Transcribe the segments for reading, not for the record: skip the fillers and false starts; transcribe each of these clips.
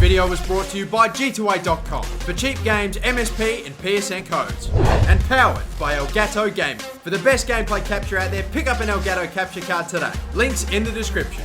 video was brought to you by G2A.com for cheap games, MSP and PSN codes. And powered by Elgato Gaming. For the best gameplay capture out there, pick up an Elgato capture card today. Links in the description.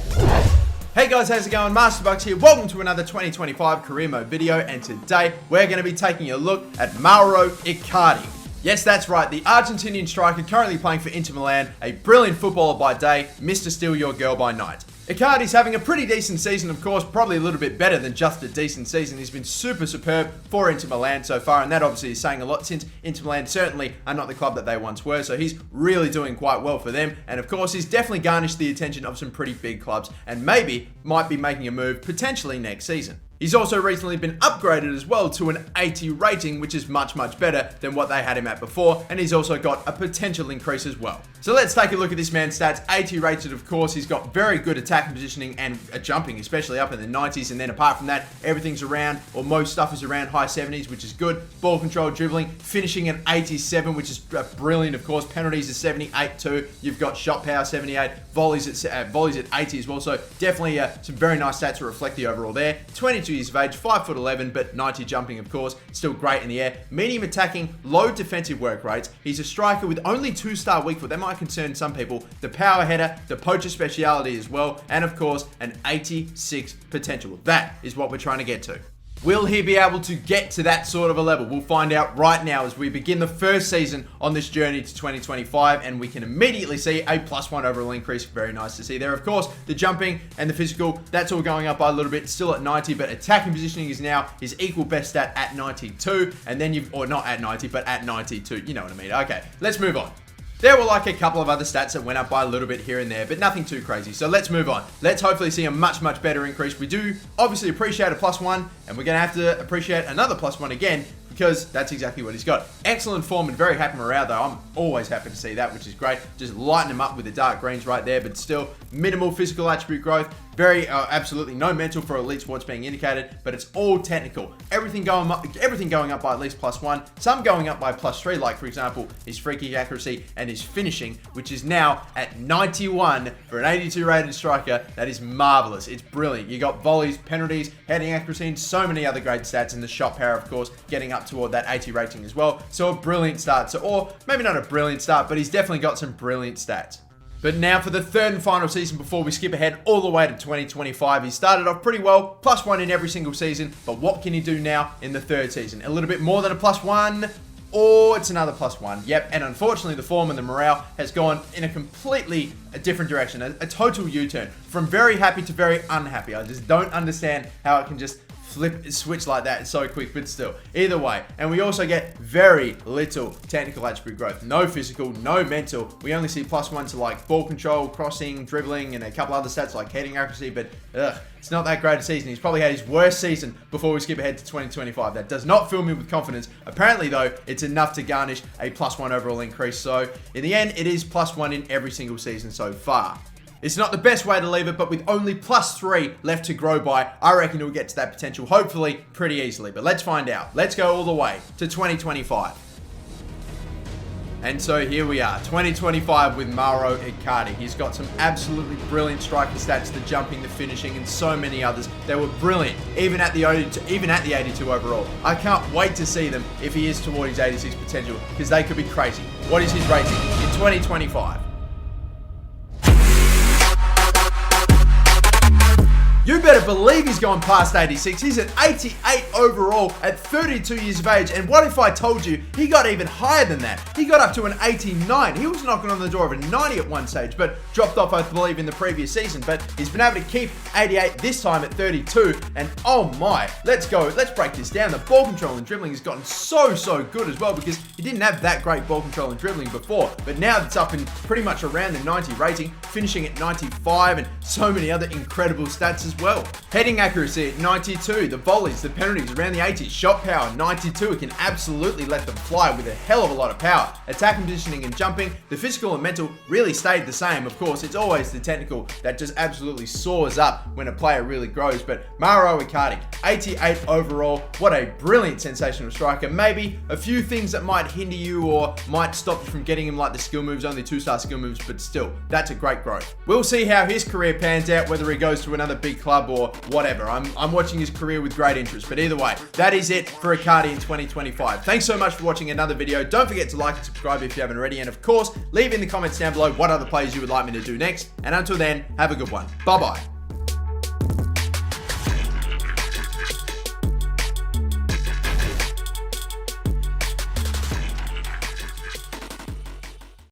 Hey guys, how's it going? Masterbucks here. Welcome to another 2025 career mode video, and today we're going to be taking a look at Mauro Icardi. Yes, that's right, the Argentinian striker currently playing for Inter Milan, a brilliant footballer by day, Mr. Steal Your Girl by night. Icardi's having a pretty decent season, of course, probably a little bit better than just a decent season. He's been super superb for Inter Milan so far, and that obviously is saying a lot since Inter Milan certainly are not the club that they once were, so he's really doing quite well for them. And of course, he's definitely garnished the attention of some pretty big clubs, and maybe might be making a move potentially next season. He's also recently been upgraded as well to an 80 rating, which is much better than what they had him at before, and he's also got a potential increase as well. So let's take a look at this man's stats. 80 rated, of course. He's got very good attacking positioning and jumping, especially up in the 90s, and then apart from that, everything's around, or most stuff is around high 70s, which is good. Ball control, dribbling, finishing at 87, which is brilliant, of course. Penalties are 78 too. You've got shot power 78, volleys at 80 as well, so definitely some very nice stats to reflect the overall there. 22 years of age, 5'11", but 90 jumping, of course, still great in the air. Medium attacking, low defensive work rates. He's a striker with only 2-star weak foot. That might concern some people. The power header, the poacher speciality as well, and of course, an 86 potential. That is what we're trying to get to. Will he be able to get to that sort of a level? We'll find out right now as we begin the first season on this journey to 2025, and we can immediately see a +1 overall increase. Very nice to see there. Of course, the jumping and the physical, that's all going up by a little bit, still at 90, but attacking positioning is now his equal best stat at 92, and then or not at 90, but at 92, you know what I mean. Okay, let's move on. There were like a couple of other stats that went up by a little bit here and there, but nothing too crazy. So let's move on. Let's hopefully see a much better increase. We do obviously appreciate a +1, and we're going to have to appreciate another +1 again, because that's exactly what he's got. Excellent form and very happy morale though. I'm always happy to see that, which is great. Just lighten him up with the dark greens right there, but still minimal physical attribute growth. Very, absolutely no mental for elite sports being indicated, but it's all technical. Everything going up by at least +1, some going up by +3, like for example, his free kick accuracy and his finishing, which is now at 91 for an 82 rated striker. That is marvelous. It's brilliant. You got volleys, penalties, heading accuracy, and so many other great stats, and the shot power, of course, getting up toward that 80 rating as well. So a brilliant start. So, or maybe not a brilliant start, but he's definitely got some brilliant stats. But now for the third and final season before we skip ahead all the way to 2025. He started off pretty well, +1 in every single season, but what can he do now in the third season? A little bit more than a +1, or it's another +1. Yep, and unfortunately the form and the morale has gone in a completely different direction, a total U-turn, from very happy to very unhappy. I just don't understand how it can just switch like that so quick, but still, either way. And we also get very little technical attribute growth. No physical, no mental. We only see +1 to like ball control, crossing, dribbling, and a couple other stats like heading accuracy, but it's not that great a season. He's probably had his worst season before we skip ahead to 2025. That does not fill me with confidence. Apparently though, it's enough to garnish a +1 overall increase. So in the end, it is +1 in every single season so far. It's not the best way to leave it, but with only +3 left to grow by, I reckon he'll get to that potential, hopefully, pretty easily. But let's find out. Let's go all the way to 2025. And so here we are, 2025 with Mauro Icardi. He's got some absolutely brilliant striker stats, the jumping, the finishing, and so many others. They were brilliant, even at the 82 overall. I can't wait to see them if he is toward his 86 potential, because they could be crazy. What is his rating in 2025? You better believe he's gone past 86. He's at 88 overall at 32 years of age. And what if I told you he got even higher than that? He got up to an 89. He was knocking on the door of a 90 at one stage, but dropped off, I believe, in the previous season. But he's been able to keep 88 this time at 32. And oh my, let's go. Let's break this down. The ball control and dribbling has gotten so good as well, because he didn't have that great ball control and dribbling before. But now it's up in pretty much around the 90 rating, finishing at 95, and so many other incredible stats as well. Heading accuracy at 92, the volleys, the penalties around the 80s, shot power 92, it can absolutely let them fly with a hell of a lot of power. Attacking, positioning and jumping, the physical and mental really stayed the same. Of course, it's always the technical that just absolutely soars up when a player really grows, but Mauro Icardi, 88 overall, what a brilliant sensational striker. Maybe a few things that might hinder you or might stop you from getting him, like the skill moves, only 2-star skill moves, but still, that's a great growth. We'll see how his career pans out, whether he goes to another big club or whatever. I'm watching his career with great interest. But either way, that is it for Icardi in 2025. Thanks so much for watching another video. Don't forget to like and subscribe if you haven't already. And of course, leave in the comments down below what other plays you would like me to do next. And until then, have a good one. Bye-bye.